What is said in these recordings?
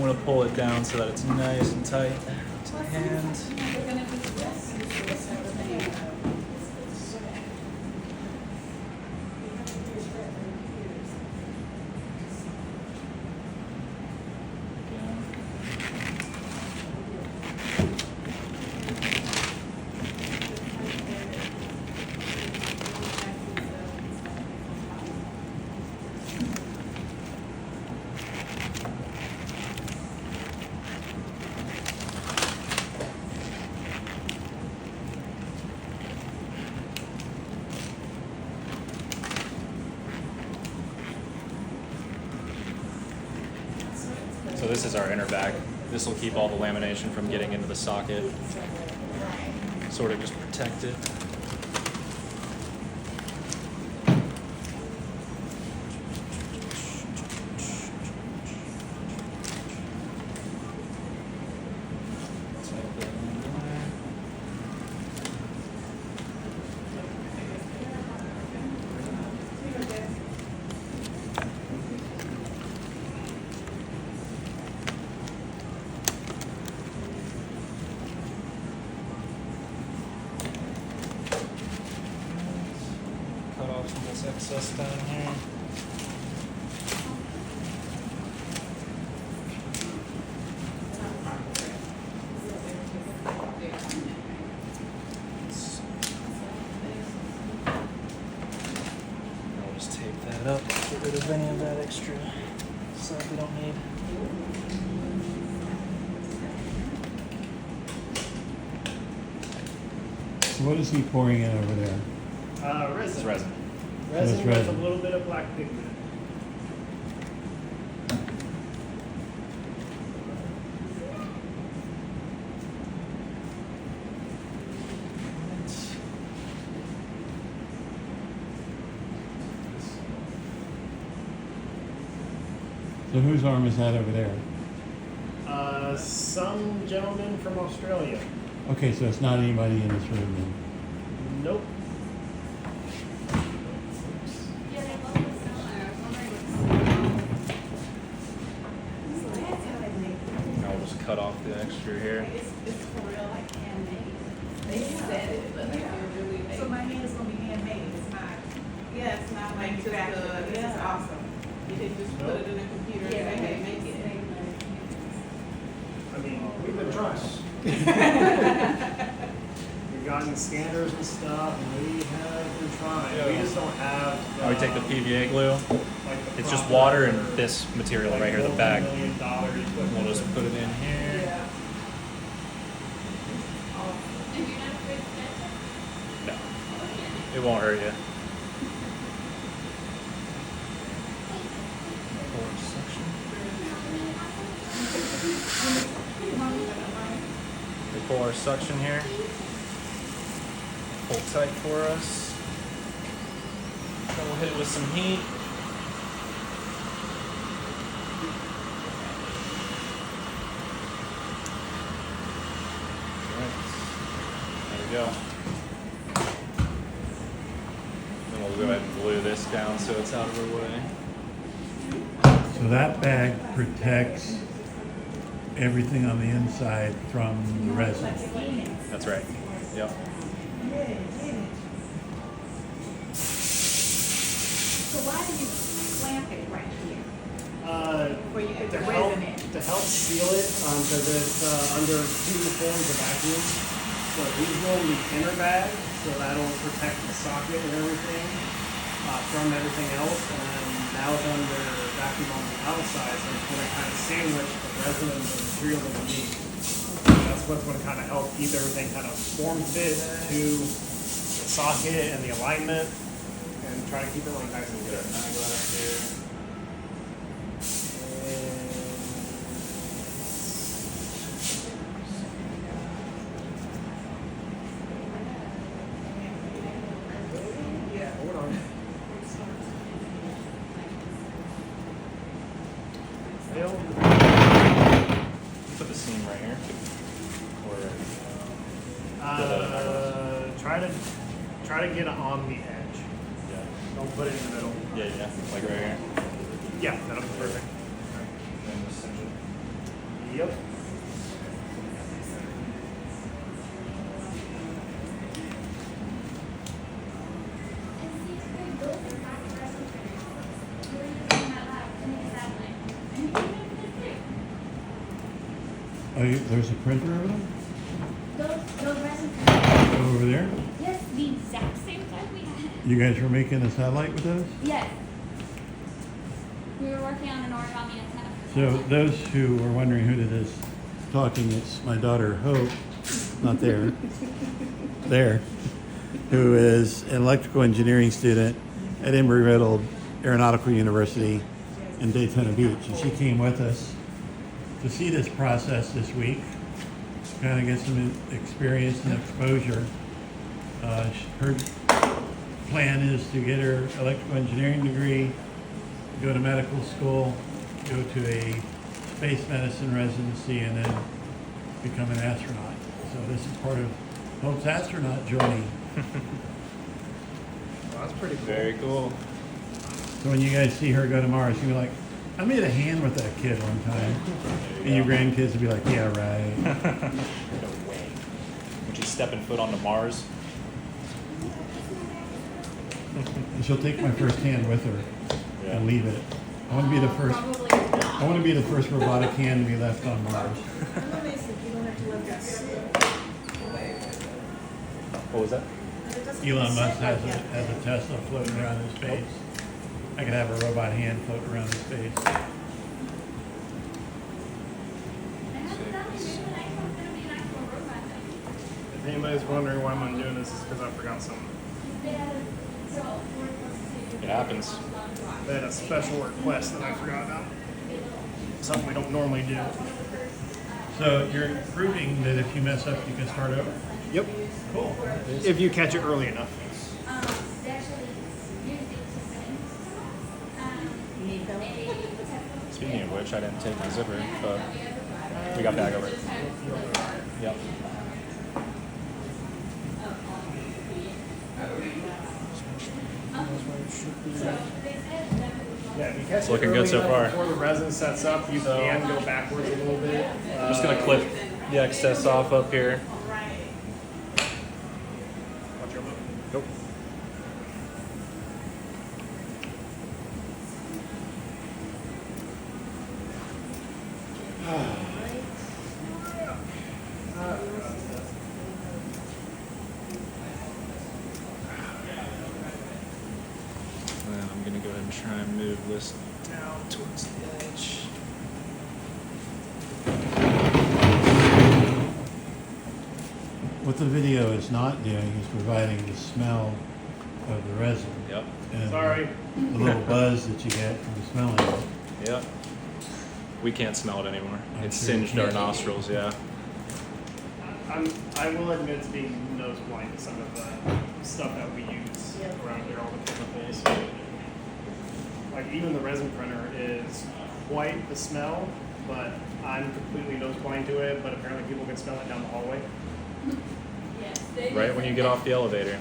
going to pull it down so that it's nice and tight to the hand. So this is our inner back. This will keep all the lamination from getting into the socket. Sort of just protect it. Cut off some of this excess down here. I'll just tape that up, get rid of any of that extra stuff we don't need. So what is he pouring in over there? Resin. It's resin. Resin It's with resin. a little bit of black pigment. So whose arm is that over there? Some gentleman from Australia. Okay, so it's not anybody in this room then. Nope. I'll just cut off the extra here. It's for real, like handmade. They said it, but like they're really made. So my hand is gonna be handmade, it's not. Yeah, it's not like just this is awesome. You can just put it in a computer and say, hey, make it. I mean, we've been trying. We've gotten scanners and stuff, and we have been trying. We just don't have. Now we take the PVA glue. like the It's just proper, water and this material right here, the bag. $multi-million equipment. We'll just put it in here. Yeah. No, it won't hurt you. We pull our suction here. Pull tight for us. Then we'll hit it with some heat. Alright. There we go. Then we'll go ahead and glue this down so it's out of the way. So that bag protects everything on the inside from the resin. That's right. Yep. So why do you clamp it right here? Where you put the resin in? To help seal it, because it's under two forms of vacuum. So these go in the inner bag, so that'll protect the socket and everything from everything else. And then now it's under vacuum on the outside, so it's going to kind of sandwich the resin and the material underneath. That's what's going to kind of help keep everything kind of form fit to the socket and the alignment, and try to keep it like nice and good. Yeah, hold on. Put the seam right here. Or Try to get it on the edge. yeah. Don't put it in the middle. Yeah, like right here. Yeah, that'll be perfect. Then just cinch it. Yep. Oh, there's a printer over there? Those resin printers. Over there? Yes, the exact same type we had. You guys were making a satellite with those? Yes. We were working on an origami antenna. So those who were wondering who did this talking, it's my daughter Hope, not there, there, who is an electrical engineering student at Embry-Riddle Aeronautical University in Daytona Beach. And she came with us to see this process this week, kind of get some experience and exposure. Her plan is to get her electrical engineering degree, go to medical school, go to a space medicine residency, and then become an astronaut. So this is part of Hope's astronaut journey. Well, that's pretty cool. Very cool. So when you guys see her go to Mars, you'll be like, I made a hand with that kid one time. And your grandkids will be like, yeah, right. No way. Would you stepping foot onto Mars? And she'll take my first hand with her and leave it. I want to be the first. Probably not. I want to be the first robotic hand to be left on Mars. What was that? Elon Musk has a Tesla floating around in space. I could have a robot hand float around in space. I haven't done it. Maybe the next one's gonna be an actual robot though. If anybody's wondering why I'm doing this, it's because I forgot something. It happens. They had a special request that I forgot about. Something we don't normally do. So you're proving that if you mess up, you can start over? Yep. Cool. If you catch it early enough. Speaking of which, I didn't take my zipper, but we got bag over it. Yep. Yeah, if you catch It's it looking early good so enough far. before the resin sets up, you can go backwards a little bit. I'm just gonna clip the excess off up here. Watch your move. Nope. And I'm gonna go ahead and try and move this down towards the edge. What the video is not doing is providing the smell of the resin. Yep. And Sorry. the little buzz that you get from smelling it. Yep. We can't smell it anymore. I'm It sure you singed our can't. nostrils, yeah. I will admit to being nose blind to some of the stuff that we use around here, all the chemicals. Like even the resin printer is quite the smell, but I'm completely nose blind to it, but apparently people can smell it down the hallway. Right when you get off the elevator.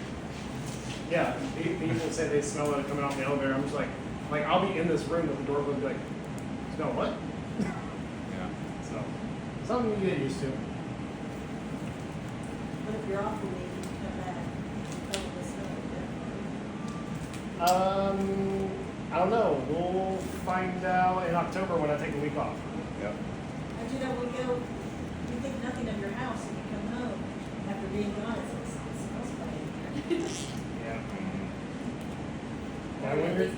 Yeah, people say they smell it coming off the elevator. I'm just like I'll be in this room with the door closed and be like, smell what? Yeah. So, something you get used to. But if you're off the week, you come back, probably smell it differently. I don't know. We'll find out in October when I take a week off. Yep. But you know, you think nothing of your house and you come home after being gone, it smells funny. Yeah. I wonder. You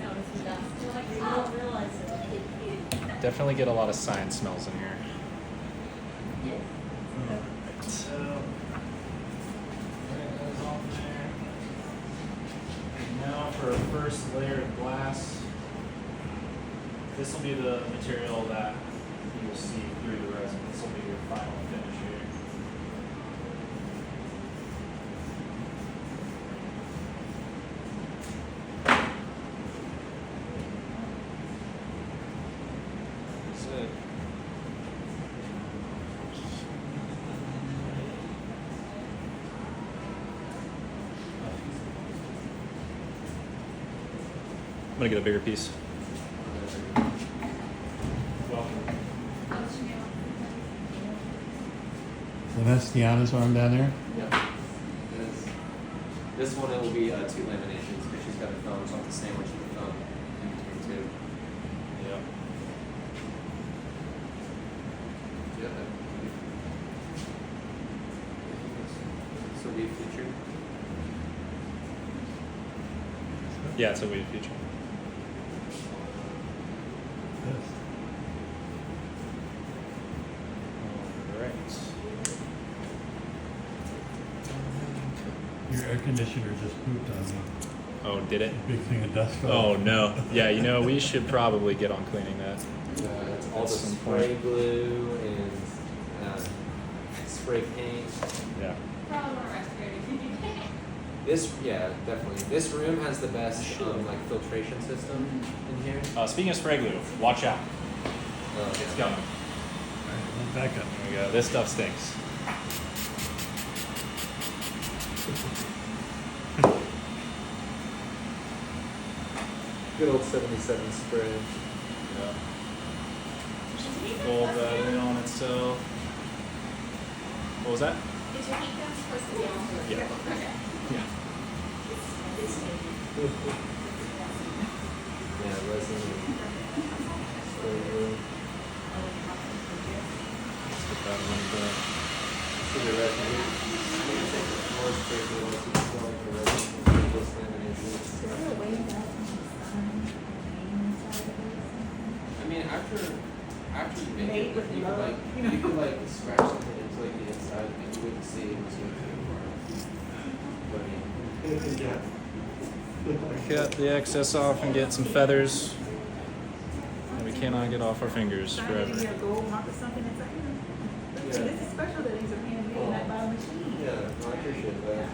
don't realize it. Definitely get a lot of science smells in here. So, that goes on there. And now for a first layer of glass. This will be the material that you will see through the resin. This will be your final finish here. That's it. I'm gonna get a bigger piece. Welcome. And that's Tiana's arm down there? Yeah. This one it will be 2 laminations because she's got a thumb, so I have to sandwich the thumb in between 2. Yep. Yeah. So we featured. Yeah, it's a weed feature. Yes. Alright. Your air conditioner just pooped on me. Oh, did it? A big thing of dust fell Oh off. no. Yeah, you know, we should probably get on cleaning that. It's all At the some spray point. glue and spray paint. Yeah. Probably more respirator. This, yeah, definitely. This room has the best like filtration system in here. Speaking of spray glue, watch out. It's Yeah. coming. Alright, back up. There we go. This stuff stinks. Good old 77 spray. Yeah. Just fold that in on itself. What was that? Is your heat gun supposed to be on? Yeah. Okay. Yeah. Yeah, resin. Spray glue. Let's get that one done. See the resin here? More spray glue, let's keep going for resin. This lamination. I mean, after you make Made it, with you could love, like you know? you could like scratch something into like the inside, and you wouldn't see it was going to be. But yeah. Cut the excess off and get some feathers that we cannot get off our fingers Sign it forever. in your gold mark or something and say, Yeah. this is special that these are handmade, not by a machine. Yeah, no, I appreciate that.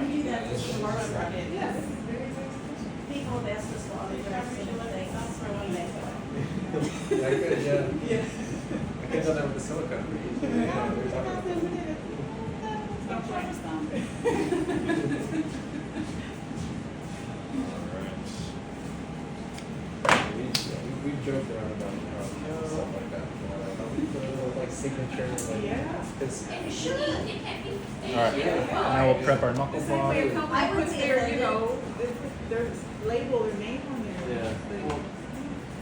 We do that Yeah, to this is- commercial. Yeah, this is very, very special. People have asked us all the time, things, for when they Yeah, I could, yeah. I could have done that with the silicone. Yeah, we were talking about that. Stop trying to stop. We joked around about stuff like that. We put a little like signature, like, Yeah. because And it should be, it can't be. Alright, now we'll prep our knuckle The same way a block. company I would puts say their, that you it- know, their label or name on there. yeah. Well,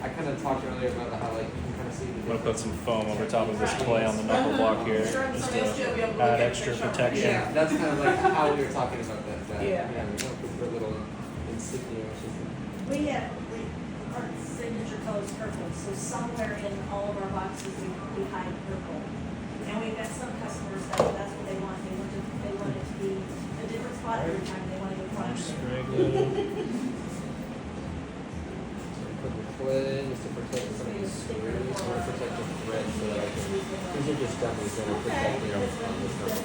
I kind of talked earlier about how like you can kind of see the I'm gonna put difference. some foam over top of this clay on the knuckle block here, just to add extra protection. Yeah, that's kind of like how we were talking about that. Yeah. We don't put the little insignia, which is our signature color is purple, so somewhere in all of our boxes we hide purple. And we've got some customers that's what they want, they want it to be a different spot every time, they want to go front. Spray glue. put the clay just to protect some of these screws or protect the thread so that I can. These are just dummies that are protecting on this stuff.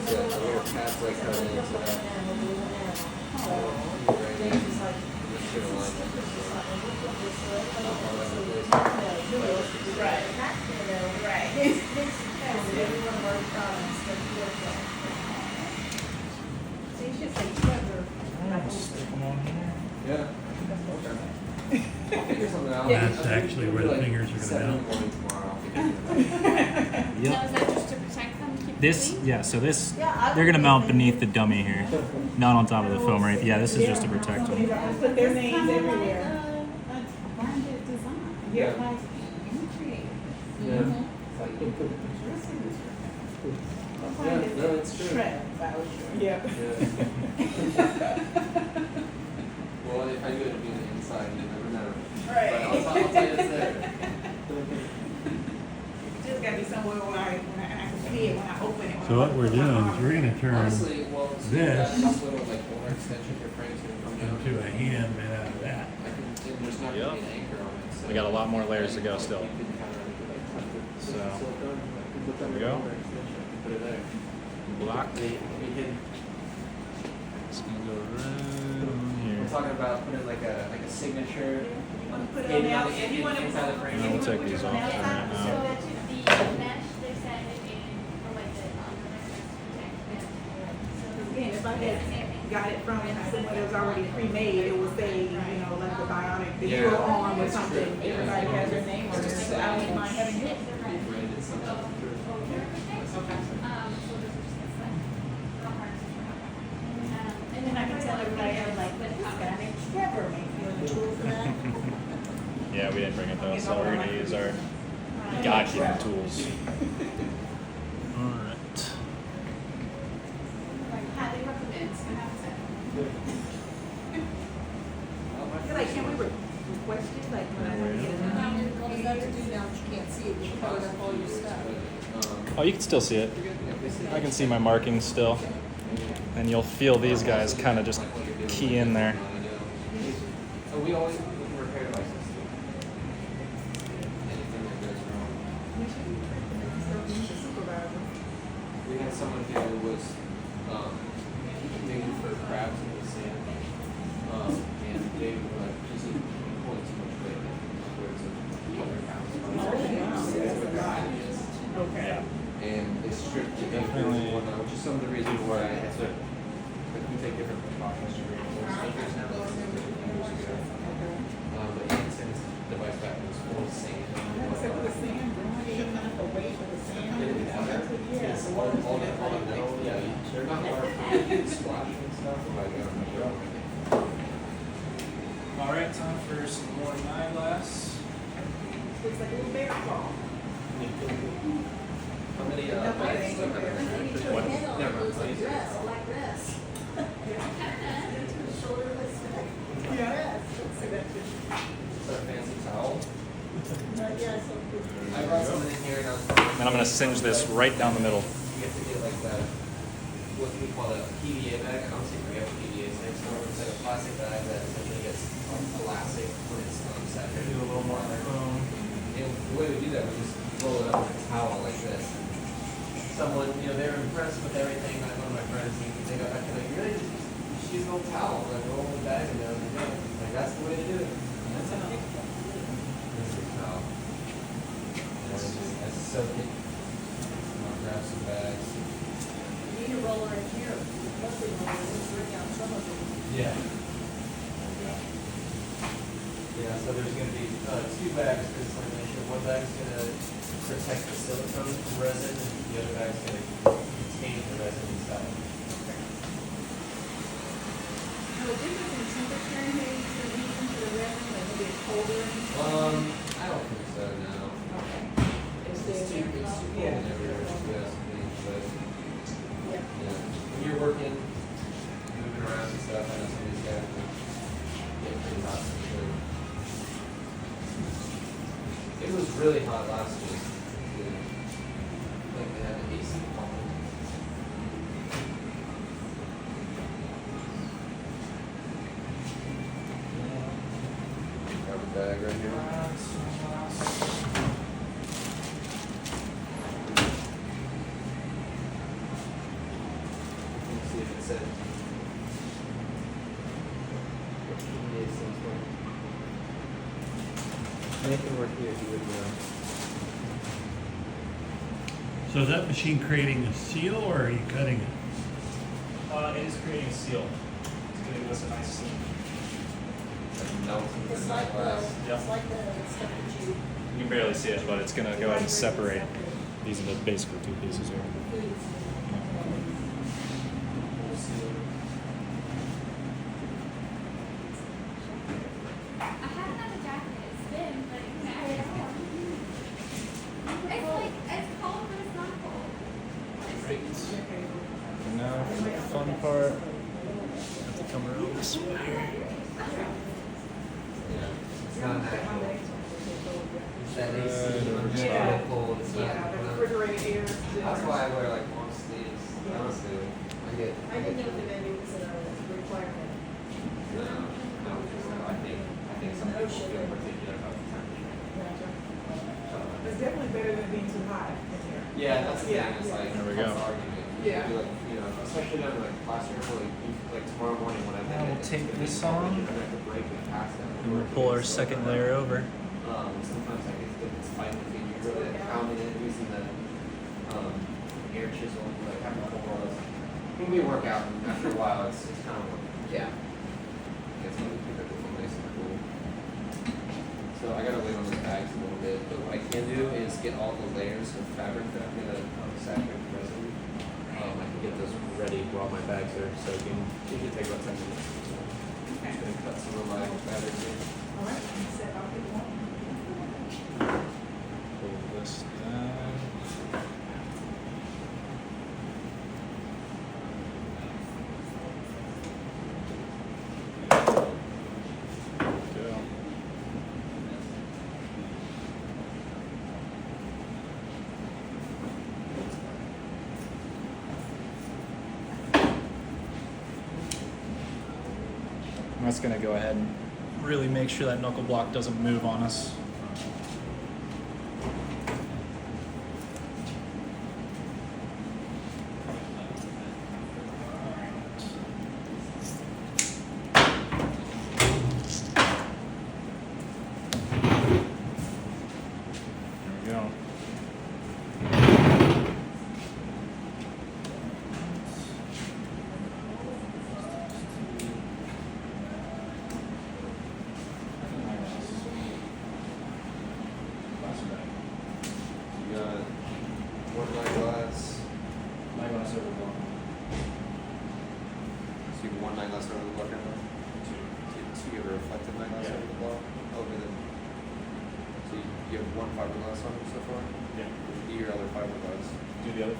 Yeah, the little pads like cut into that. Just should align that. Right. Right. Every one of our products that we work on. So you should say Trevor. Stick them on here. Yeah. Okay. I'll figure something out. That's actually where the fingers are gonna 7 in the mount. morning tomorrow. I'll figure it Now, is that just to protect them? Keep them This, clean? yeah, so this, Yeah, I they're gonna would mount think beneath the dummy here, not on top of the foam, right? Yeah, this is just to protect Companies them. are gonna put their names everywhere. A branded design. Here's Yeah. my, you create. Yeah. So you can put your signature. Yeah, no, it's true. Trev, that was true. Yeah. Yeah. Well, if I do it, it'll be on the inside, you never know. Right. But I'll tell you it's there. Just gotta be somewhere where I can see it when I open it. So what we're doing is we're gonna turn Honestly, well, so you got this this little like molar extension your frame's gonna come down. into a hand made out of that. I can, and there's not Yep. gonna be an anchor on it, so. We got a lot more layers to go still. You can kind of like tuck it. So, Silicone, I can put that there we in go. molar extension, I can put it there. Block. We can, It's gonna go right on we're here. talking about putting like a signature. You wanna put it on Hidden the on outside, the if you wanna. inside of the frame. No, we'll take these off right So now. the mesh, they said it in for like the protect them. Again, if I had got it from somewhere that was already pre-made, it would say, you know, like the Bionic, that you were on with something. Everybody has their name on it, so I wouldn't mind having it. And then I can tell everybody, I'm like, but this guy named Trevor made the tools for that. Yeah, we didn't bring it though, so we're gonna use our God-given tools. All right. Highly recommend. Like, can we request it, like, when I get it done? All you got to do now, you can't see it, you covered up all your stuff. Oh, you can still see it. I can see my markings still. And you'll feel these guys kind of just key in there. So we always repair devices. Anything that goes wrong. We had someone who was digging for crabs in the sand. And they were like, just pulling too much weight. Upwards of 100 pounds. Yeah. And they stripped the anchors and whatnot, which is some of the reasons why I had to, like, we take different precautions to bring those anchors now than we did years ago. But yeah, since the device back was full of sand. Except for the sand, don't have to wait for the sand. It's all the metal, yeah, they're not hard to splash and stuff, but All right, time for some more eyeglass. Looks like a little bear claw. how many What? never mind, please. Dress, a black dress. Shoulderless. Yeah. Is that a fancy towel? Yeah, so I brought something in here and I was And I'm gonna singe this right down the middle. you have to get like the, what we call a PVA bag. I don't think we have PVA things, so it's like a plastic bag that essentially gets elastic when it's saturated. Do a little more. And the way we do that, we just roll it up with a towel like this. Someone, you know, they were impressed with everything. Like one of my friends, they got back to like, really, just use an old towel, like roll the bag and down and go. Like that's the way to do it. That's how. This is how. And I soak it. I'll grab some bags. you need a roller in here. Mostly rollers, just bring out some of them. Yeah. Yeah, so there's going to be two bags for this lamination. One bag's going to protect the silicone from resin, and the other bag's going to contain the resin inside. No difference in temperature, maybe for reason for the resin, like maybe it's colder. I don't think so, no. Okay. It's too cold Yeah. everywhere, if you ask me, but Yeah. yeah. When you're working, moving around and stuff, I know some of these guys will get pretty hot sometimes. It was really hot last week. Like they had the AC pumping. Grab a bag right here. Let's see if it said. What PVA stands for. Anything work here, you would know. So is that machine creating a seal or are you cutting it? It is creating a seal. It's gonna give us a nice seal. Like melting It's the like the, glass. Yep. it's like the stuff that you. You can barely see it, but it's gonna go ahead and separate. These are the basically two pieces here. I have another jacket. It's thin, but you can add it on. It's like, it's cold, but it's not cold. Great. And now for the fun part. Have to come around this way. Yeah. It's not natural. It's that AC. It's Yeah. not cold. It's not. Yeah, the refrigerated air. That's why I wear like long sleeves. Honestly, I get. I didn't know that any was a requirement. No, I don't think so. I think some people feel particular about the temperature. It's definitely better than being too hot in here. Yeah, that's the Yeah. thing. It's like There we that's go. the argument. Yeah. You like, you know, especially down to like classroom, like tomorrow morning when I'm. Now we'll take this on. I'm gonna have to break it past that. And we'll pull our second layer over. Sometimes like it's fighting with you. You're really like pounding it using the air chisel, like having a whole lot of can be a workout, and after a while, it's kind of yeah. It's gonna keep everything nice and cool. So I gotta wait on the bags a little bit, but what I can do is get all the layers of fabric that I'm gonna saturate with resin. I can get those ready while my bags are soaking. Usually take about 10 minutes. I'm just gonna cut some of my fabric here. All right, set off the one. Pull this down. Go. That's gonna go ahead and really make sure that knuckle block doesn't move on us. There we go. You got one eyeglass. Eyeglass over one. So you have one eyeglass over the block right now? So you have a reflective eyeglass Yeah. over the block? Over the. So you have one fiberglass on so far? Yeah. Do your other fiberglass. Do the other.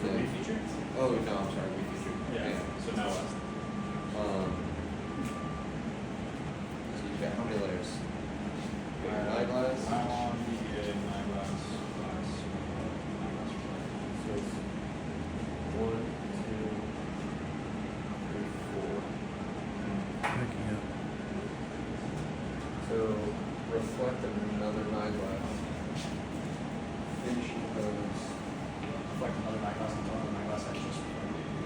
For Yeah. feature? Oh, no, I'm sorry, we featured. So now last. So you've got how many layers? You got your eyeglass. Nylon, BPA, eyeglass, glass. So it's 1, 2, 3, 4. Picking up. So reflect another eyeglass. Finishing those. Like another eyeglass on top of an eyeglass I just.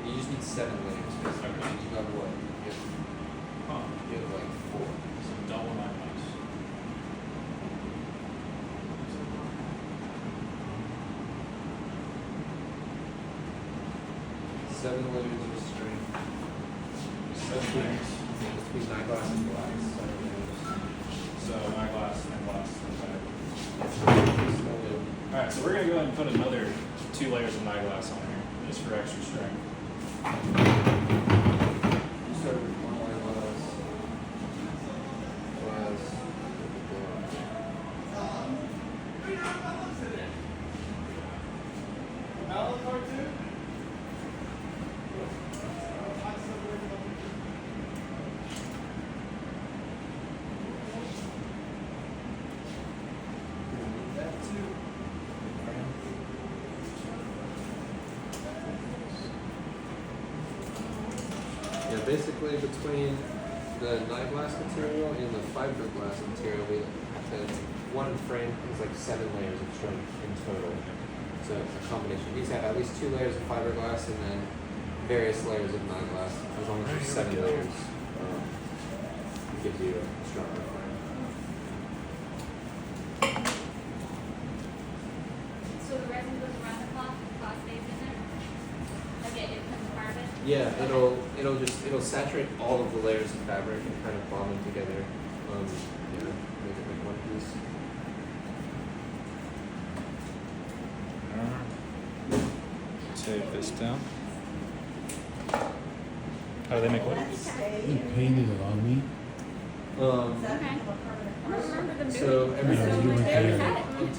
You just need 7 layers basically. Okay. You got what? Huh. You have like 4. So double eyeglass. 7 layers of string. 7 layers. Between eyeglass and glass. 7 layers. So eyeglass and glass. Okay. Alright, so we're gonna go ahead and put another 2 layers of eyeglass on here, just for extra strength. You start with one eyeglass. Glass. Yeah, basically between the eyeglass material and the fiberglass material, we have to, one frame is like 7 layers of strength in total. So a combination. You need to have at least 2 layers of fiberglass and then various layers of eyeglass. As long as there's 7 layers, it gives you a stronger frame. So the resin goes around the cloth, the cloth stays in there? Like it becomes part of it? Yeah, it'll saturate all of the layers of fabric and kind of bond them together. Yeah, make it like one piece. Take this down. How do they make what? You painted it on me. Okay. I don't remember them doing So it. everything Yeah, you weren't there. on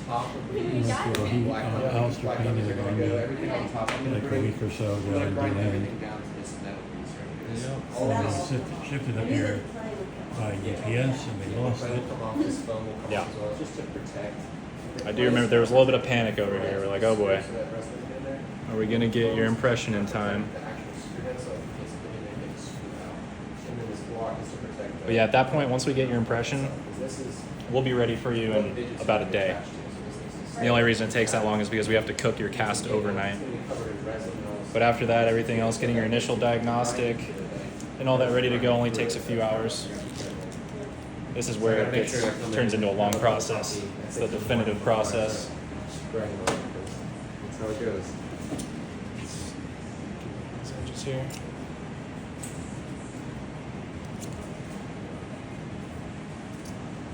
top of You these got it. He, black ones, Alistair black painted ones are it gonna on go, me everything on top. I'm gonna like a bring, week or so I'm ago gonna and grind did everything down to this metal piece right here. This- Yep. All of They this. shipped it up here by UPS and they lost If I it. don't come off, this foam will come Yeah. off as well, just to protect. I do remember there was a little bit of panic over here. We're like, oh boy, So that rest of it in there. are we gonna get your impression in time? The actual screw head, so in case it didn't get screwed out. And then this block is to protect. But yeah, at that point, once we get your impression, This is. we'll be ready for you in about a day. The only reason it takes that long is because we have to cook your cast overnight. But after that, everything else, getting your initial diagnostic and all that ready to go only takes a few hours. This is where it turns into a long process. It's the definitive process. That's how it goes. So just here.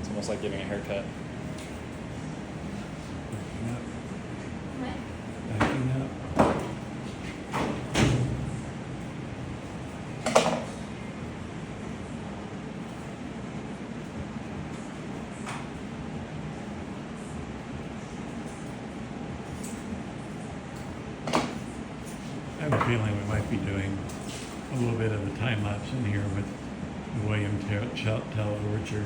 It's almost like giving a haircut. What? Backing up. I have a feeling we might be doing a little bit of a time lapse in here with the William Tell Orchard.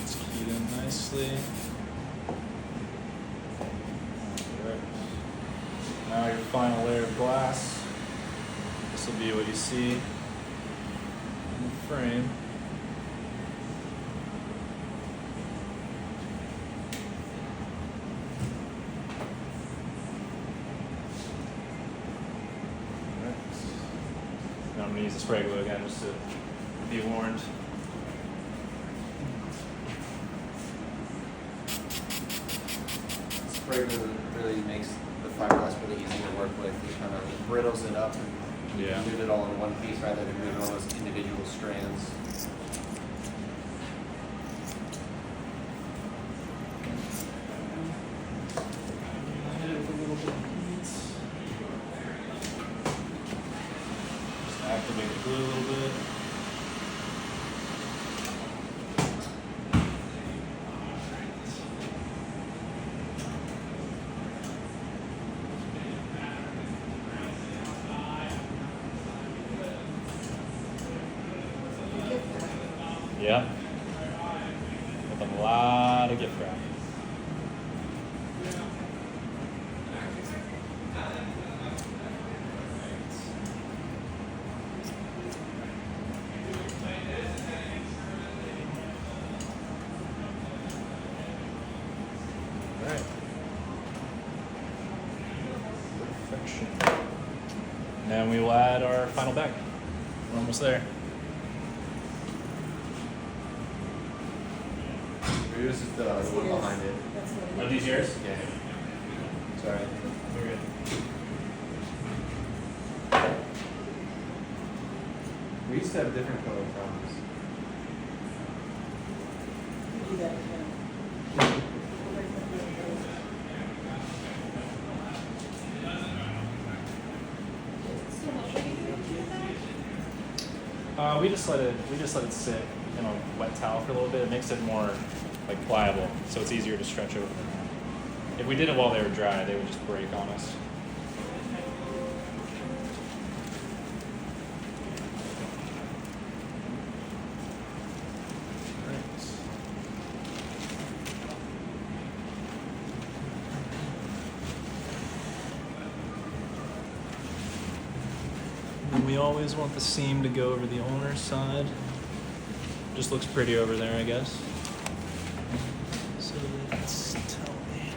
It's keyed in nicely. Alright. Now your final layer of glass. This will be what you see in the frame. Alright. Now I'm going to use the spray glue again just to be warned. Spray glue really makes the fiberglass really easy to work with. It kind of brittles it up and Yeah. do it all in one piece rather than doing all those individual strands. Just activate the glue a little bit. Yeah. With a lot of gift wrap. Alright. Perfection. Now we will add our final bag. We're almost there. This is the one behind it. That's what Are it is. these yours? Yeah. Sorry. We're good. We used to have different color problems. We do that again. So what should we do with that? We just let it sit in a wet towel for a little bit. It makes it more like pliable, so it's easier to stretch over. If we did it while they were dry, they would just break on us. And we always want the seam to go over the owner's side. Just looks pretty over there, I guess. So let's tell me.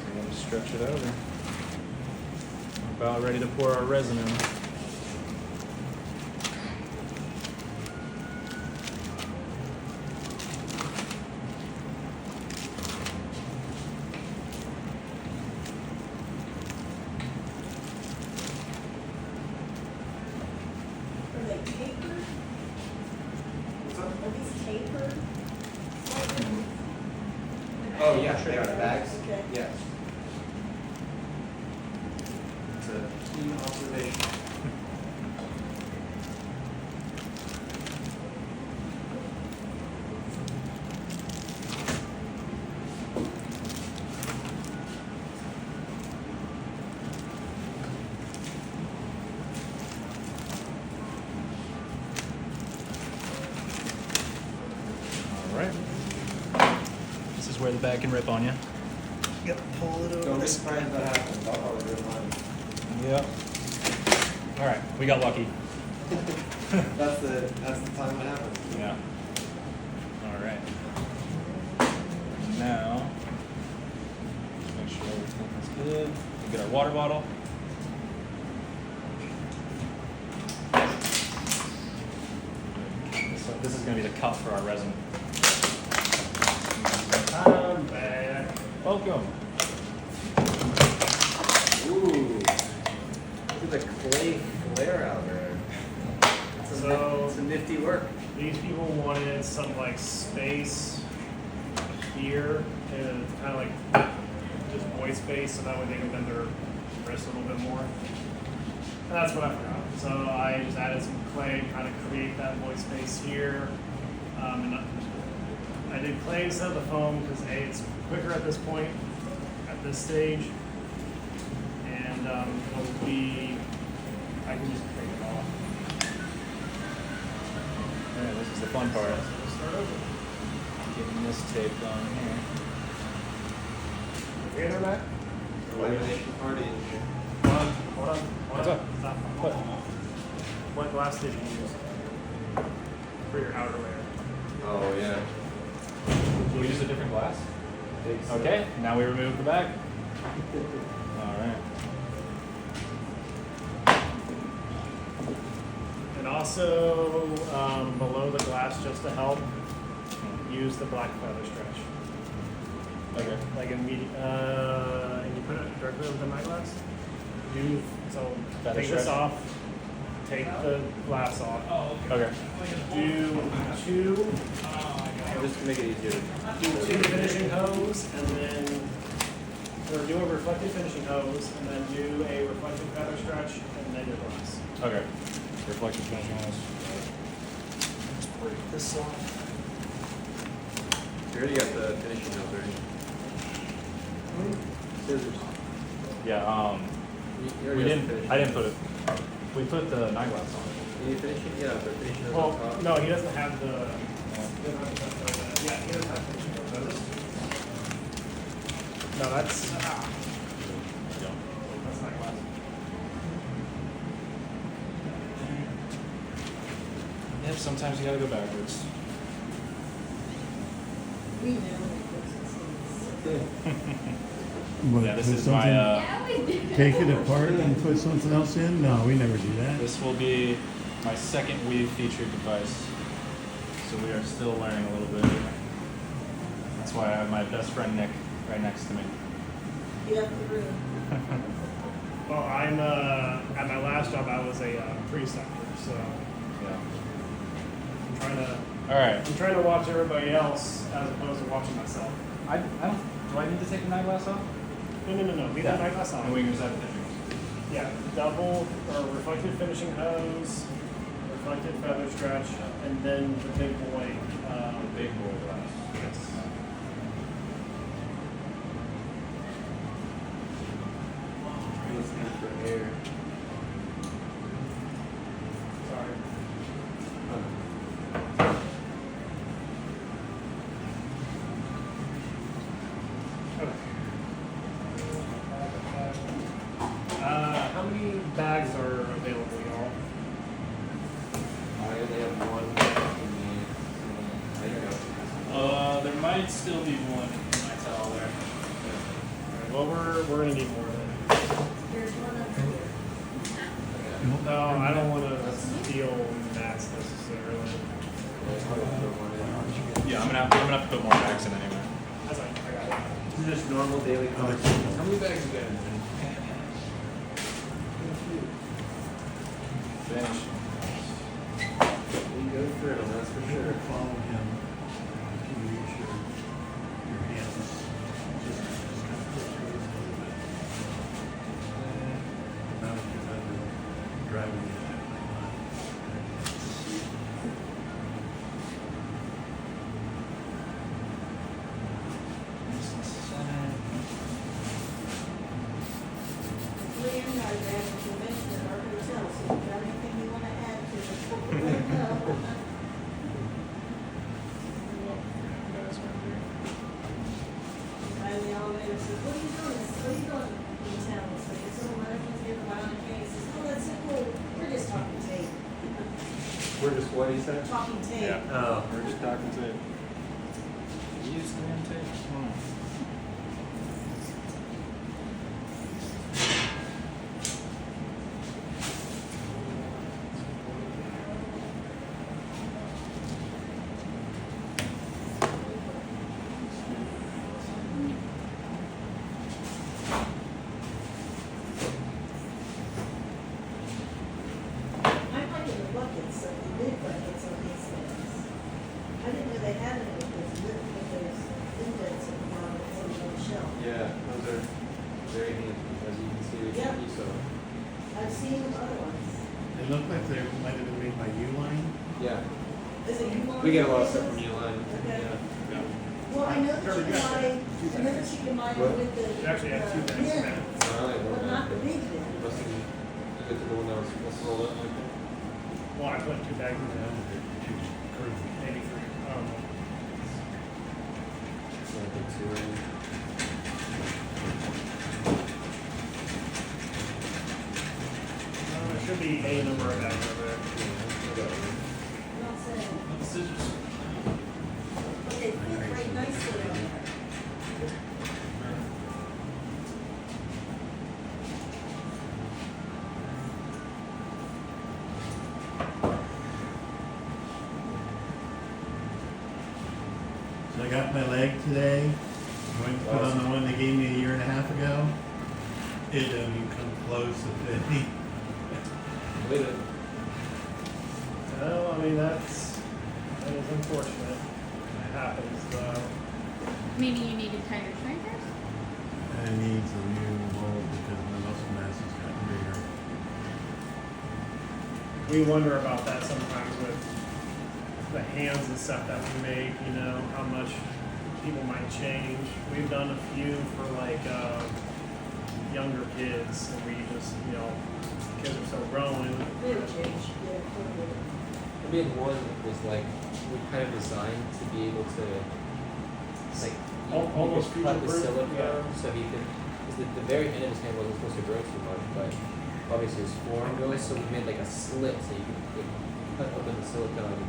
We're going to stretch it over. We're about ready to pour our resin in. Are they tapered? Are these tapered? Oh, yeah, they are the bags? Okay. Yes. It's a keen observation. All right. This is where the bag can rip on you. Yep, pull it over. Don't be surprised if that happens. I'll probably rip mine. Yep. All right, we got lucky. That's the time it happens. Yeah. All right. Now, just make sure everything is good. We get our water bottle. This is going to be the cup for our resin. I'm back. Welcome. Ooh. Look at the clay flare out there. So It's a nifty work. these people wanted some like space here and kind of like just void space, so that way they can bend their wrist a little bit more. And that's what I forgot. So I just added some clay, kind of create that void space here. And I did clay instead of the foam because A, it's quicker at this point, at this stage, and it'll be, I can just take it off. Yeah, this is the fun part. Let's start over. Getting this taped on here. The internet? Lamination party in here. Hold on. What's up? Stop. What? What glass did you use for your outer layer? Oh, yeah. Will we use a different glass? Okay, now we remove the back. Alright. And also, below the glass, just to help, use the black feather stretch. Okay. Like immediate, and you put it directly over the night glass. Feather Take this stretch? off, take the glass off. Okay. Do two, Just to make it easier. do two finishing hose, and then, or do a reflective finishing hose, and then do a reflective feather stretch, and then your glass. Okay. Reflective finishing hose. Break this off. You already got the finishing up already. Scissors. Yeah, You already got the finishing. I didn't put it. We put the night glass on. Can you finish it? Yeah, but finishing those Well, on top. no, he doesn't have the. Yeah, he doesn't have finishing hose. No, that's. That's not glass. Yep, sometimes you gotta go backwards. What, Yeah, this put is my, something- Yeah, I always do. Take it apart and put something else in? No, we never do that. This will be my second weave featured device. So we are still learning a little bit. That's why I have my best friend Nick right next to me. Get up the room. Well, I'm at my last job. I was a preceptor, so Yeah. I'm trying to watch everybody else as opposed to watching myself. I don't. Do I need to take the night glass off? No. Leave that night glass on. And we can just have the finishing. Yeah, double or reflective finishing hose, reflective feather stretch, and then the big boy. Big boy glass. Yes. Listening for air. Sorry. How many bags are available, y'all? I only have one. There might still be one in my towel there. Well, we're gonna need more then. Here's one up here. No, I don't want to steal mats necessarily. Yeah, I'm gonna have to put more bags in anyway. That's fine. I got it. This is just normal daily conversation. How many bags you got in there? Finish. We go through them, that's for sure. Follow him. Can you use your hands? Just kind of push through a little bit. Now that you're done driving the Leanne and I are at the convention at our hotel, so if you got anything you wanna add to it, let me know. Guy in the elevator says, what are you doing? I said, what are you doing in town? It's like, it's so Americans here, the Bionic case. He says, oh, that's so cool. We're just talking tape. We're just what he said? Talking tape. Oh. We're just talking to it. Use the damn tape. Come on. they had it with those indents at the bottom of some of the shell. Yeah, those are very handy, as you can see. Yeah. You saw. I've seen other ones. They look like they might have been made by Uline. Yeah. Is it you? We get a lot of stuff from Uline. Okay. Yeah. Well, I know that you can buy, I know that you can buy What? it with the. You actually have two bags of that. Alright, well, But not the okay. big bin. Must have been good to the one that was rolled up like that. Well, I put two bags in there. Maybe three. So I think two. There should be a number of bags over there. Not saying. But they fit right nicely on there. So I got my leg today. I'm going to put on the one they gave me a year and a half ago. It doesn't even come close to fitting. Wait a Well, I mean, that is unfortunate. It happens, though. Meaning you needed tighter shrinkers? I need some new mold because my muscle mass has gotten bigger. We wonder about that sometimes with the hands and stuff that we make, you know, how much people might change. We've done a few for like younger kids, and we just, you know, kids are still growing. They would change, yeah, totally. I mean, one was like, we kind of designed to be able to, like, Almost you could cut the future-proof, silicone, yeah. so you can, because the very end of his hand wasn't supposed to grow too much, but obviously his forearm goes, so we made like a slit, so you could cut open the silicone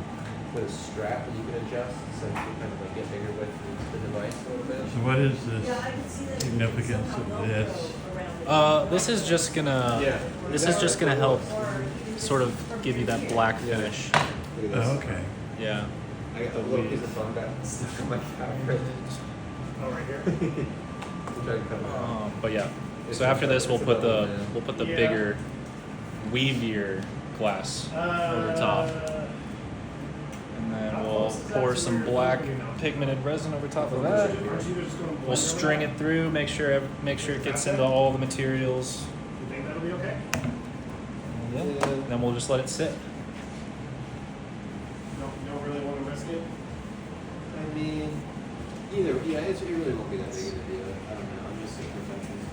with a strap that you could adjust, so you can kind of like get bigger with the device a little bit. So what is Yeah, this I can see that. significance somehow of this? Velcro around it. This is just gonna. Yeah. This is just gonna help Or sort of give you that black finish. Look at this. Oh, okay. Yeah. I got a little piece of foam got stuck on my fabric. Oh, right here. I'm trying to cut it off. But yeah. So after this, we'll put the Yeah. bigger, weavier glass over top, and then we'll pour some black pigmented resin over top of that. We'll string it through, make sure it gets into all the materials. You think that'll be okay? Yeah. Then we'll just let it sit. You don't really want to risk it? I mean, either, yeah, it really won't be that big of a deal. I don't know, I'm just a perfectionist.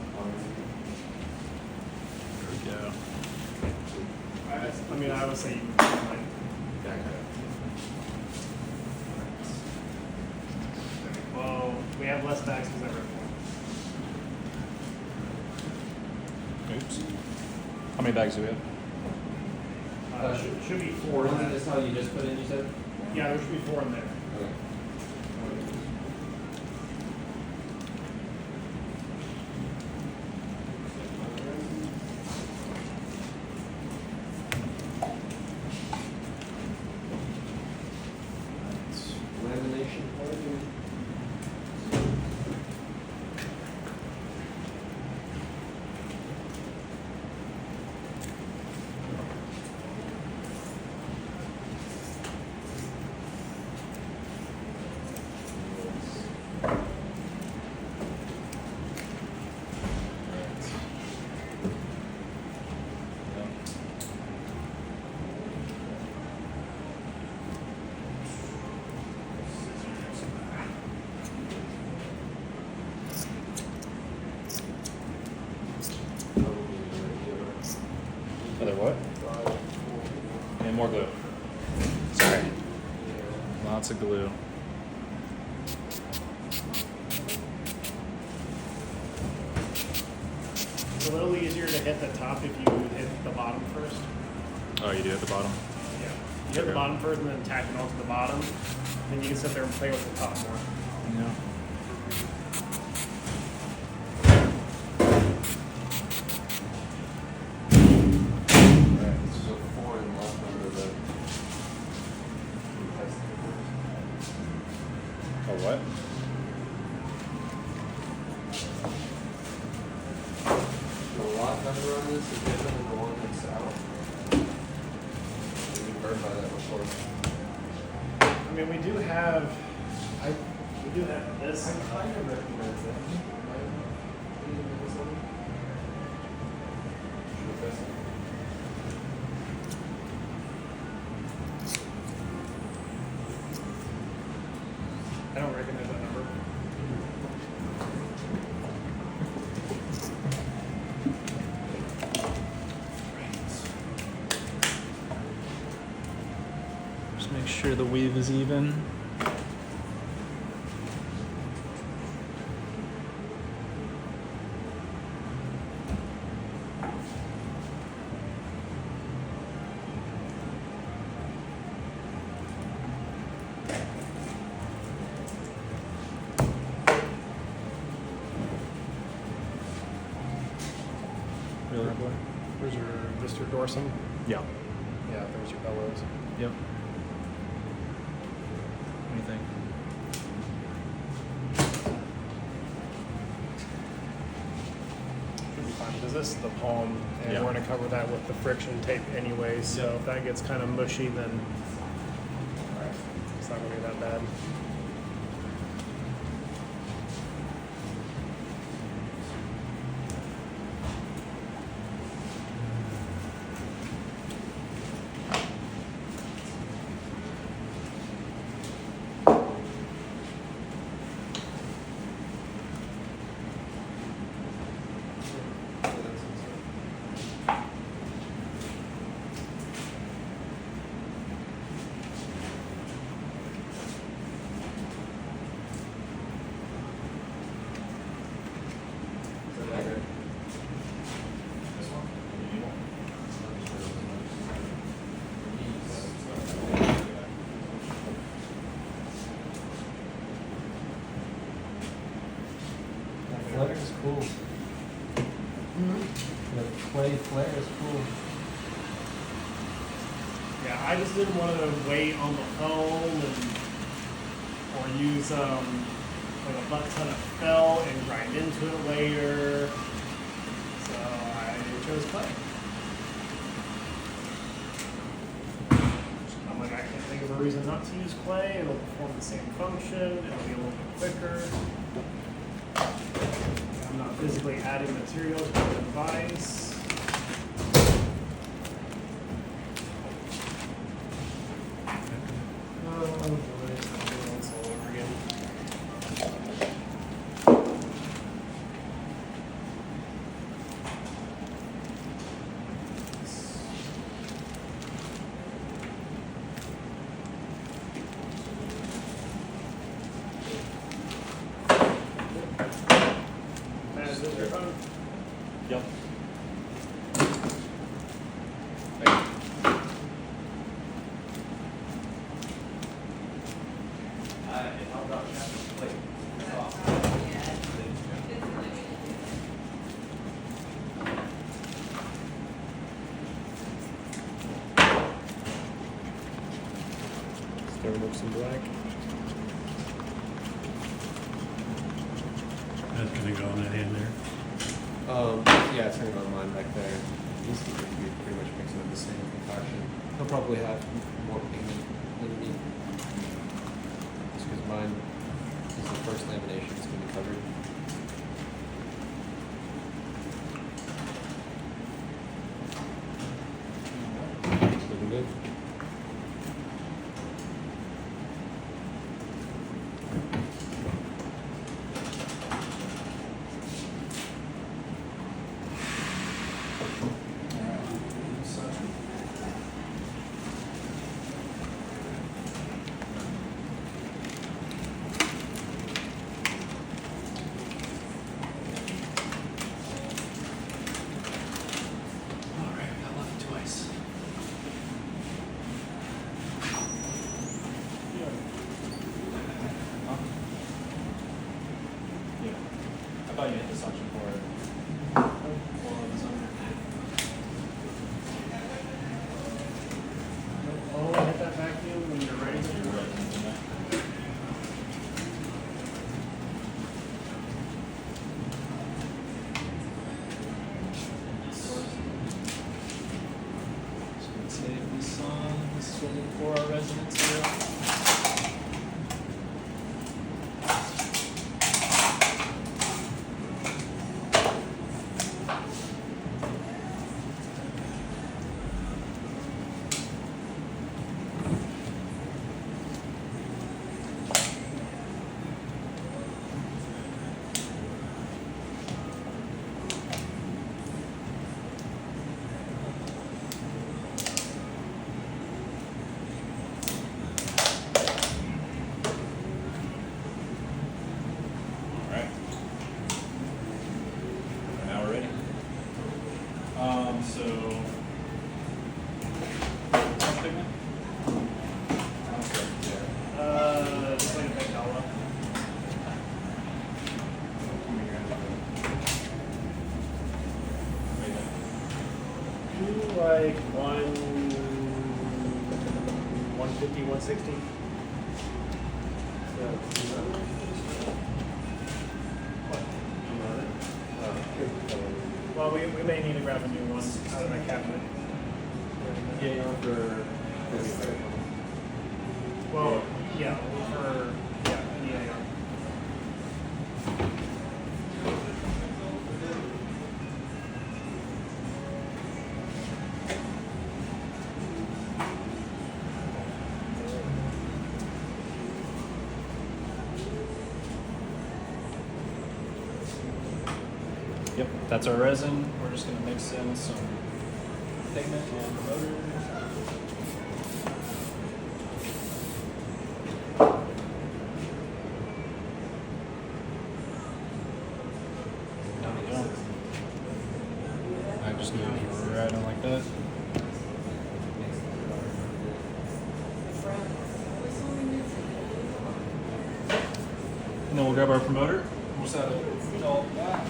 There we go. I mean, I would say you might. Well, we have less bags because I ripped one. Oops. How many bags do we have? Should be four. Wasn't this how you just put in, you said? Yeah, there should be four in there. Okay. Lamination part. Other what? And more glue. Sorry. Lots of glue. It's a little easier to hit the top if you hit the bottom first. Oh, you do at the bottom? Yeah. You hit the bottom first and then tack it onto the bottom. Then you can sit there and play with the top more. Yeah. Alright, this is a 4 and left under the. Oh, what? The lot number on this is different than the one that's out. We've been burned by that before. mean, we do have this. I kind of recognize that. I don't recognize that number. Just make sure the weave is even. Really? Where's your Mr. Dorsum? Yeah. Yeah, there's your bellows. Yep. What do you think? Should be fine, because this is the palm, and Yeah. we're gonna cover that with the friction tape anyway, so Yep. if that gets kind of mushy, then it's not gonna be that bad. Flare is cool. The clay flare is cool. Yeah, I just didn't want to wait on the phone or use like a butt ton of felt and grind into it later. So I chose clay. I'm like, I can't think of a reason not to use clay. It'll perform the same function. It'll be a little bit quicker. I'm not physically adding materials to the device. Oh, boy, I'm doing this all over again. Matt, is this your phone? Yep. Starting with some black. That's gonna go on that end there. Yeah, it's gonna go on mine back there. He's going to be pretty much mixing up the same concoction. He'll probably have more pigment than me. Just because mine is the first lamination it's gonna be covered. It's looking good. Yeah. I thought you hit the suction for it. Oh, hit that vacuum when you're ready. Save this on. This is what we pour our residents here. 150, 160. Well, we may need to grab a new one out of that cabinet. Well, yeah, for EAR. Yep, that's our resin. We're just gonna mix in some pigment and promoter. There we go. I'm just gonna right on like that. And then we'll grab our promoter. We'll just have it all back.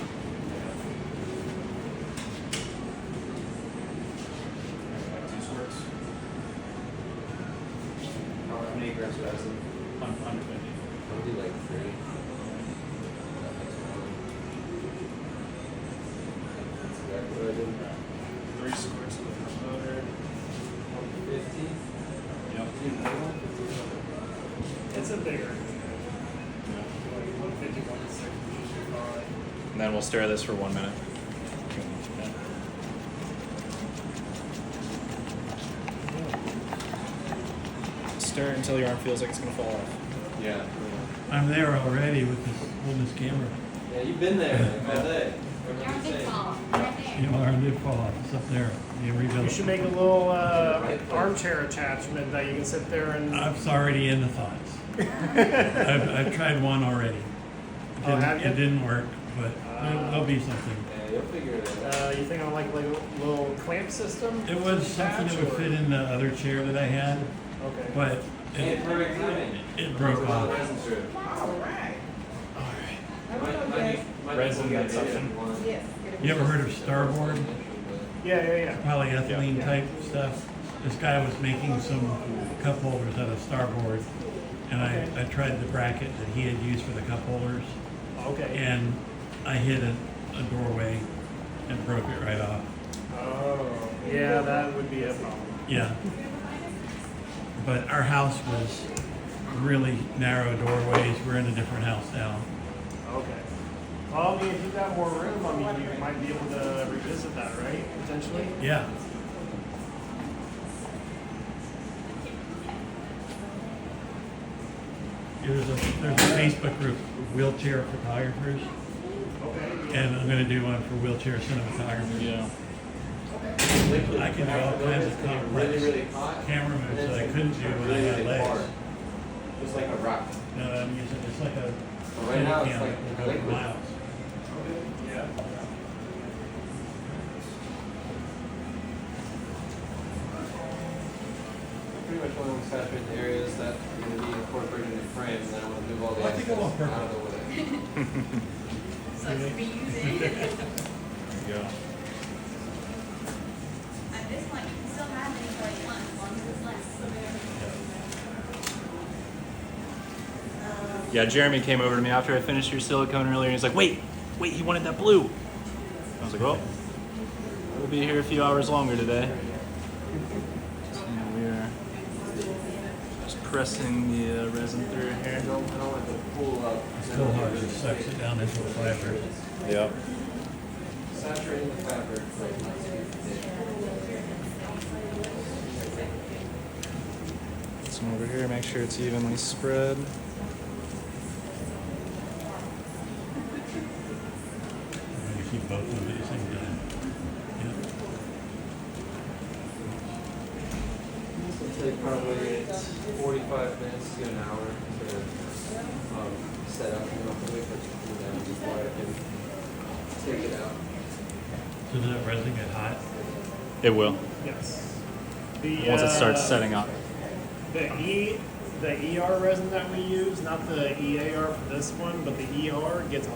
How many grams of resin? 150. I'll do like 3. That's exactly what I did. 3 squirts of the promoter. 150. Yep. It's a bigger. Like 150, 160 usually fine. And then we'll stir this for 1 minute. Stir it until your arm feels like it's gonna fall off. Yeah. I'm there already with this, holding this camera. Yeah, you've been there all day. Your arm did fall off, right there. You know, our arm did fall off. It's up there. You rebuilt. You should make a little armchair attachment that you can sit there and. I was already in the thoughts. I've tried one already. Oh, have you? It didn't work, but there'll be something. Yeah, you'll figure it out. You think I like a little clamp system? It was something that would Attach, or- fit in the other chair that I had, Okay. but Hey, perfect timing. it broke off. Resin strip. All right. Resin consumption. Yes. You ever heard of Starboard? Yeah. Polyethylene Yeah. type stuff? This guy was making some cup holders out of Starboard, and I tried the bracket that he had used for the cup holders, Okay. and I hit a doorway and broke it right off. Oh, yeah, that would be a problem. Yeah. But our house was really narrow doorways. We're in a different house now. Okay. Well, I mean, if you've got more room, I mean, you might be able to revisit that, right? Potentially. Yeah. There's a Facebook group, wheelchair photographers, Okay. and I'm gonna do one for wheelchair cinematographers. Yeah. I can do all kinds of really, complex really hot. camera moves that I couldn't do when I had legs. Just like a rock. No, I'm using, it's like a But right now, it's cam like that goes liquid. miles. Yeah. Pretty much want to saturate the areas that are going to be incorporated in the frame, and then I want to move all the I think excess I'm on purpose. out of the way. So it's reusing. Yeah. At this point, you can still have it for like one, as long as it's less. Yeah, Jeremy came over to me after I finished your silicone earlier, and he's like, wait, he wanted that blue. I was like, well, we'll be here a few hours longer today. So we are just pressing the resin through here. I don't want to pull up. Still hard, it sucks it down into the fiber. Yep. Saturating the fabric. Some over here, make sure it's evenly spread. I'm gonna keep both of them at the same time. Yeah. This will take probably 45 minutes to an hour to set up. I'm not going to wait for it to cool down before I can take it out. So does that resin get hot? It will, Yes. once it starts setting up. The ER resin that we use, not the EAR for this one, but the ER gets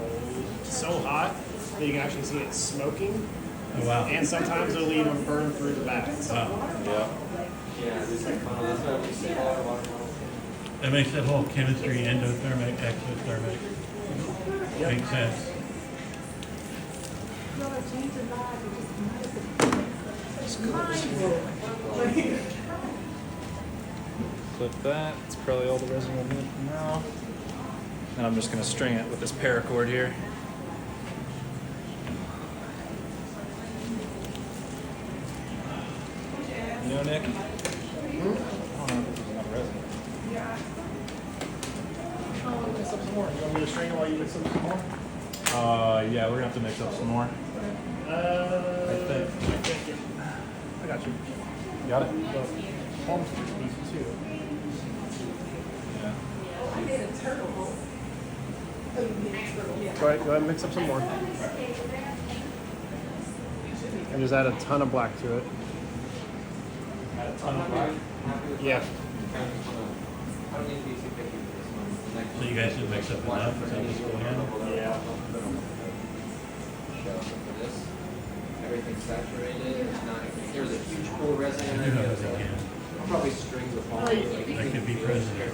so hot that you can actually see it smoking. Oh, wow. And sometimes it'll even burn through the bags. Wow. Yeah. Yeah, this That's why we say water models. That makes that whole chemistry, endothermic, exothermic, makes sense. Clip that. It's probably all the resin we'll need for now. And I'm just gonna string it with this paracord here. You know, Nick? I don't know if there's enough resin. Oh, mix up some more. You want me to string it while you mix up some more? Yeah, we're gonna have to mix up some more. I think. I got you. Got it? Palms piece too. Yeah. Go ahead and mix up some more. And just add a ton of black to it. Add a ton of black. Yeah. I don't need to be too picky with this one. So you guys didn't mix up enough, is that what's going on? Yeah. For this, everything's saturated. It's not. There's a huge pool of resin in I do know there. what they can. I'll probably string the palm. That could be president.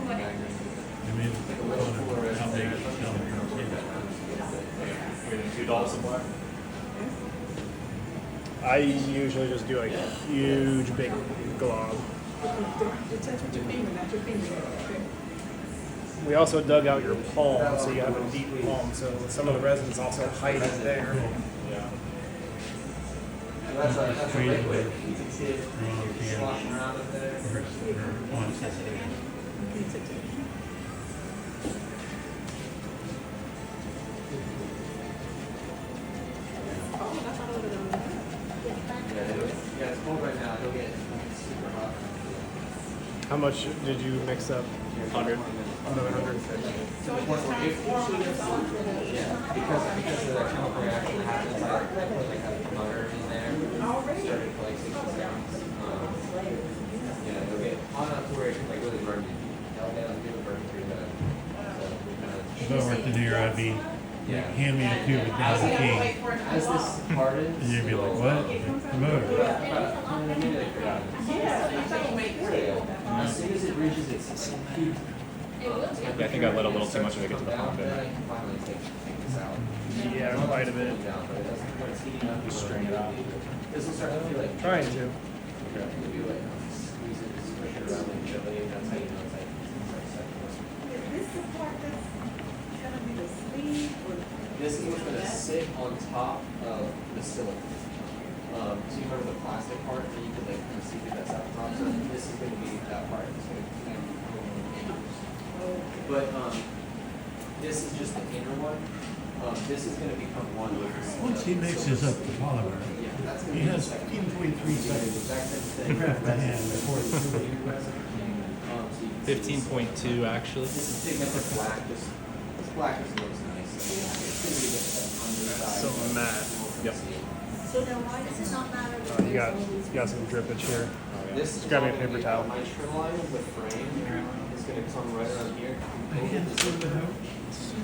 I mean, how big is the cellar? We're gonna do $2 of black. I usually just do a huge big glob. We also dug out your palm, so you have a deep palm. So some of the resin's also hiding there. Yeah. That's a Crazy liquid. way. You can see it sloshing around up there. Yeah, it's cold right now. It'll get super hot. How much did you mix up? 100. Another 150. Yeah, because of the chemical reaction that happens, I put like a motor in there, started for like 60 seconds. Yeah, it'll get hot enough to where it can like really burn you. It'll get like really burn through the. If I worked in here, I'd be, hand me a tube of Down King. As this hardens, And you'd be like, what? Promoter. As soon as it reaches its peak, I think I let a little too much of it get to the palm, then didn't I I? can finally take this out. Yeah, quite a bit. Down, but it doesn't, when it's heating up, Just string it out. this will start to feel like. Trying to. Okay. It'll be like, squeeze it, just push it around like jelly, and that's how you know it's like. This is what's gonna sit on top of the silicone. So you remember the plastic part that you could like kind of see through that stuff top, so this is gonna be that part. It's gonna kind of but this is just the inner one. This is gonna become one with the silicone. Once he mixes up the polymer, Yeah, that's gonna he be the has second. 15.3 seconds Exact same to thing. craft the hand before it's So through. you can see 15.2 actually. this is pigmented black. This black just looks nice. It's gonna be the underside. So matte. Yep. So now why does it not matter? that You got there's all these some drippage here. This is grab me a all paper gonna be towel. My trim line with frame is going to come right around here.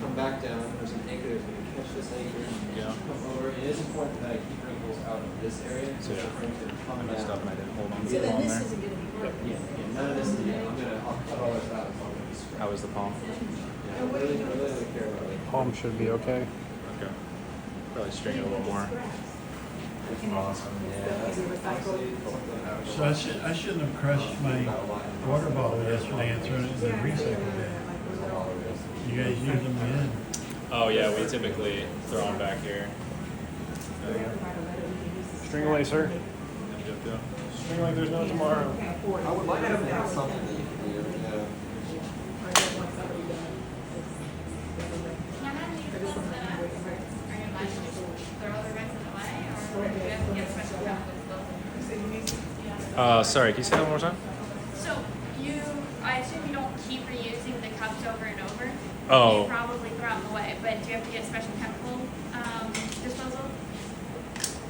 Come back down. There's an anchor that's going to catch this anchor. Yeah. Come over. It is important that I keep wrinkles out of this area. So yeah, the frame can come I messed down. up and I didn't hold on to So the then palm this there. isn't gonna be working. Yeah, none of this is. I'll cut all this out. It's all going to be straight. How was the palm? Yeah, I really don't care about it. Palm should be okay. Okay. Probably string it a little more. Awesome. Yeah, that's honestly something I would So I shouldn't have crushed my water bottle yesterday and thrown it in the recycle bin. You guys use them again. Oh yeah, we typically throw them back here. String away, sir. Yep, yep. String like there's no tomorrow. I would like to have something that you can do. Yeah. How many people set up? Are you like to throw the rest of the way, or do you have to get special chemicals? Sorry, can you say that one more time? So I assume you don't keep reusing the cups over and over. Oh. You probably throw them away, but do you have to get special chemical disposal,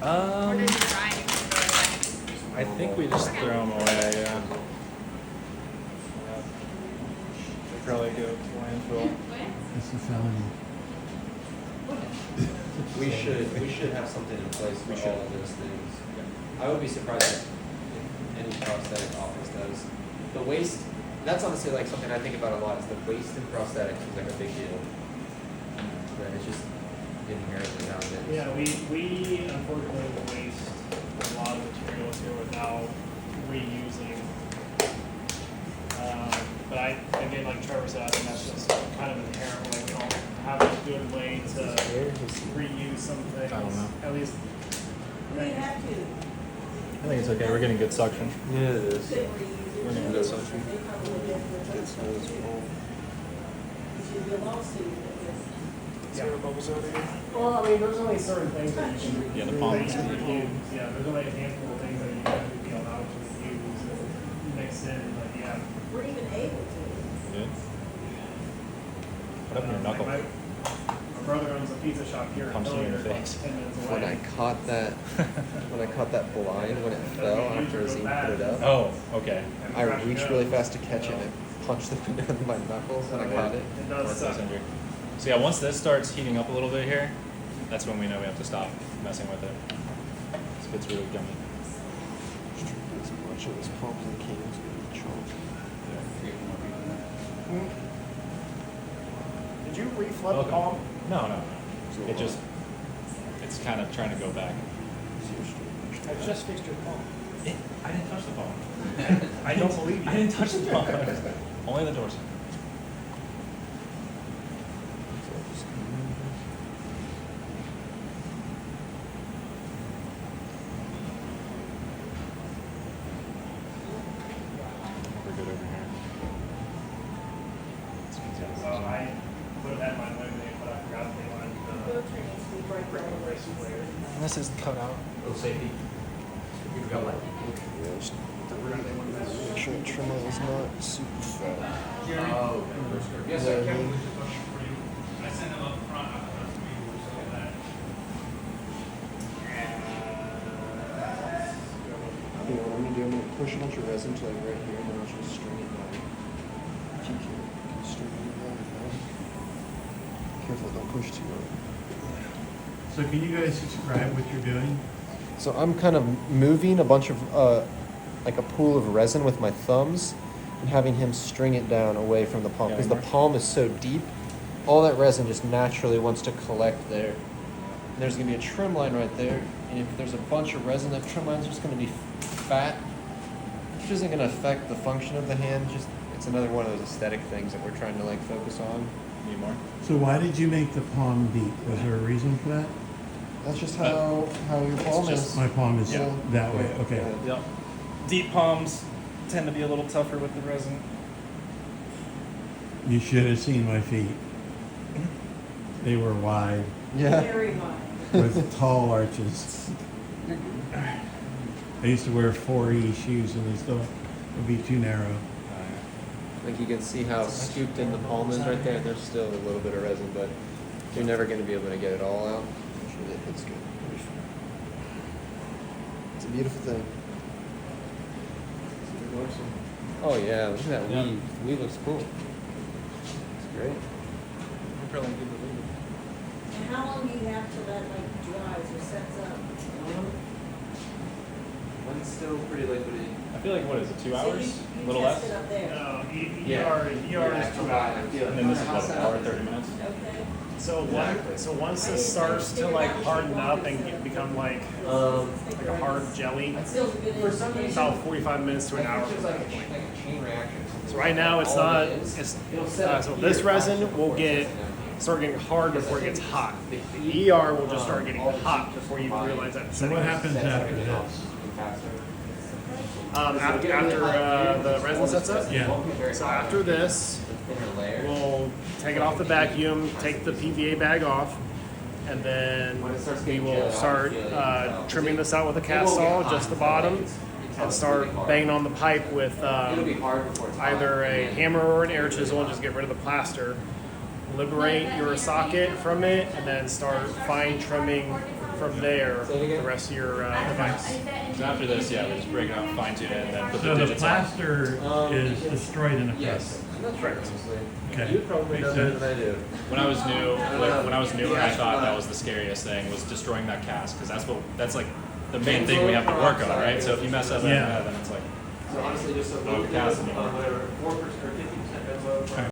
or does it dry and you can throw it away? I think we just throw them away, yeah. They probably go to landfill. It's a felony. We should have something in place for all of those things. I would be surprised if any prosthetic office does. The waste, that's honestly like something I think about a lot, is the waste in prosthetics is like a big deal. But it's just inherently how it is. Yeah, we unfortunately waste a lot of materials here without reusing. But again, like Trevor said, I think that's just kind of inherent. Like we don't have a good way to reuse some things. I don't know. At least. We have to. I think it's okay. We're getting good suction. Yeah, it is. Could reuse it. We're getting good suction. They probably have to. It should be a lawsuit. Well, I mean, there's only certain things that you can Yeah, the palm is that you pretty can use. Yeah, there's only a handful of things that you can be allowed to use and mix in. But yeah, We're even able to. Good. What happened to your knuckle? My brother owns a pizza shop here in Punched you in Philly. the It's face. about 10 minutes When away. I caught that, blind when it fell after Azim put it up, Oh, okay. And I crashing reached up. really fast to catch it and I punched the thing down my knuckles and I caught it. It does suck. So yeah, once this starts heating up a little bit here, that's when we know we have to stop messing with it. This bit's really gummy. As much of this pump as I can is gonna be chunk. Did you reflip the Welcome. palm? No. It just, it's kind of trying to go back. I just fixed your palm. I didn't touch the palm. I don't believe you. I didn't touch the palm. Only the dorsal. We're good over here. So I would have had mine laminated, but I forgot they wanted Filter needs to be right brick there. replacement later. This is cut out. Little safety. You forgot what? Yeah, just make sure the trim level's not super fat. Oh, yes, I can. I sent them up front. I was so that. You know what I'm gonna do? I'm gonna push a bunch of resin to like right here, and then I'll just string it down. If you can string it down. Careful, don't push too hard. So can you guys describe what you're doing? So I'm kind of moving a bunch of, like a pool of resin with my thumbs and having him string it down away from the palm. Yeah, Because the Mark. palm is so deep, all that resin just naturally wants to collect there. And there's going to be a trim line right there. And if there's a bunch of resin, that trim line's just going to be fat, which isn't going to affect the function of the hand. Just it's another one of those aesthetic things that we're trying to like focus on. Need more? So why did you make the palm deep? Was there a reason for that? That's just how your palm just- is. My palm is Yeah. that way, okay. Yep. Deep palms tend to be a little tougher with the resin. You should have seen my feet. They were wide Yeah. Very wide. with tall arches. I used to wear 4E shoes and they still would be too narrow. Like you can see how scooped in the palm is right there. There's still a little bit of resin, but you're never going to be able to get it all out. Make sure that hits good. It's a beautiful thing. Oh yeah, look at that Yeah. weave. Weave looks cool. It's great. We're probably good to leave it. And how long do you have till that like dries or sets up? One's still pretty liquidy. I feel like, what is it, 2 So hours? you A little test less? it up there. No, Yeah. ER is 2 hours. And then this is what, an hour, 30 minutes? Okay. So once this starts to like harden up and become like a hard jelly, Still a good indication. about 45 minutes to an hour. It's like a chain reaction. So right now it's not. It's so this resin will start getting hard before it gets hot. The ER will just start getting hot before you even realize that. It's So what setting. happens after this? After the resin sets up? Yeah. So after this, we'll take it off the vacuum, take the PVA bag off, and then we will start trimming this out with a cast saw, just the bottom, and start banging on the pipe with either a hammer or an air chisel and just get rid of the plaster. Liberate your socket from it, and then start fine trimming from there the rest of your device. So after this, yeah, we just break it out, fine tune it, and then put the So the digits on. plaster is destroyed in the Yes. process. That's right, honestly. Okay. You probably know better than I do. When I was new, when I was newer, I thought that was the scariest thing, was destroying that cast, because that's like the main thing we have to work on, right? So if you mess up after Yeah. that, then it's like, So honestly, just a Oh, little bit cast. of whatever, 4% or 50% benzoate.